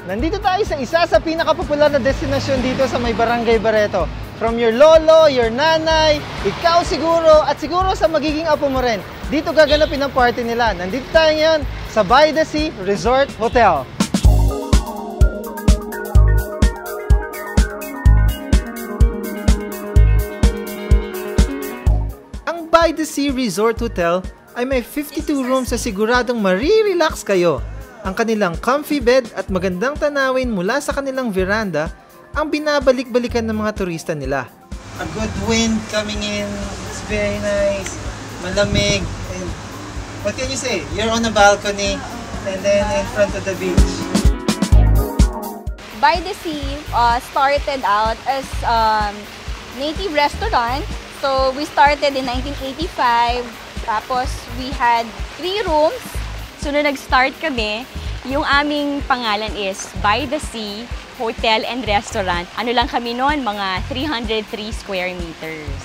Nandito tayo sa isa sa pinakapopular na destinasyon dito sa may Barangay Barreto. From your lolo, your nanay, ikaw siguro, at siguro sa magiging apo mo rin. Dito gaganapin ang party nila. Nandito tayo ngayon sa By the Sea Resort Hotel. Ang By the Sea Resort Hotel ay may 52 rooms sa siguradong marirelax kayo. Ang kanilang comfy bed at magandang tanawin mula sa kanilang veranda ang binabalik-balikan ng mga turista nila. A good wind coming in, it's very nice, malamig, and what can you say? You're on a balcony and then in front of the beach. By the Sea started out as native restaurant. So we started in 1985. Tapos, we had 3 rooms. So, nung nag-start kami, yung aming pangalan is By the Sea Hotel and Restaurant. Ano lang kami noon, mga 303 square meters.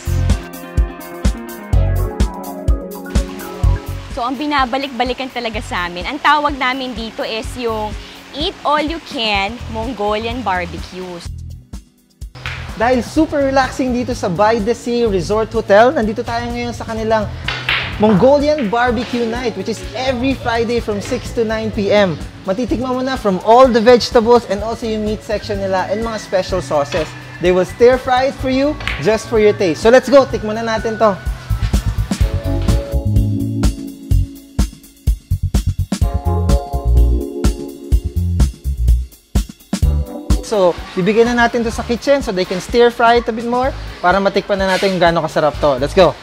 So, ang binabalik-balikan talaga sa amin, ang tawag namin dito is yung Eat All You Can Mongolian Barbecues. Dahil super relaxing dito sa By the Sea Resort Hotel, nandito tayo ngayon sa kanilang Mongolian Barbecue Night, which is every Friday from 6 to 9 p.m. Matitikman mo na from all the vegetables and also yung meat section nila and mga special sauces. They will stir-fry it for you just for your taste. So let's go, tikman na natin to. So, bibigyan na natin to sa kitchen so they can stir-fry it a bit more para matikman na natin yung gaano kasarap to. Let's go!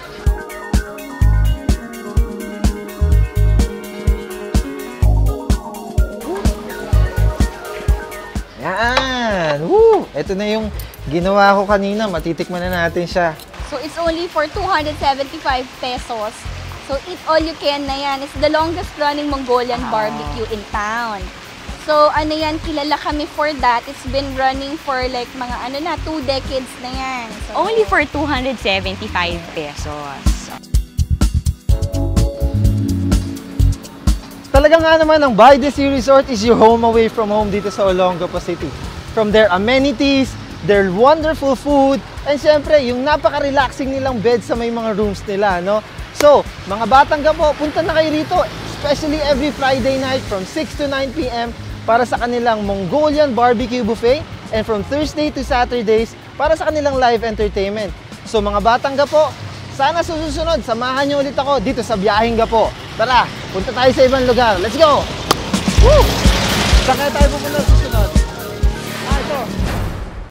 Yan! Woo! Ito na yung ginawa ko kanina. Matitikman na natin siya. So it's only for 275 pesos. So eat all you can na yan. It's the longest running Mongolian barbecue in town. So ano yan, kilala kami for that. It's been running for like mga 2 decades na yan. So, Only for 275 pesos. Talaga nga naman, ang By the Sea Resort is your home away from home dito sa Olongapo City. From their amenities, their wonderful food, and syempre, yung napaka-relaxing nilang bed sa may mga rooms nila, no? So, mga batang gapo, punta na kayo rito, especially every Friday night from 6 to 9 p.m. para sa kanilang Mongolian Barbecue Buffet, and from Thursday to Saturdays para sa kanilang live entertainment. So, mga batang gapo, sana susunod, samahan niyo ulit ako dito sa Biyaheng Gapo. Tara, punta tayo sa ibang lugar. Let's go! Woo! Saan kaya tayo pupunta?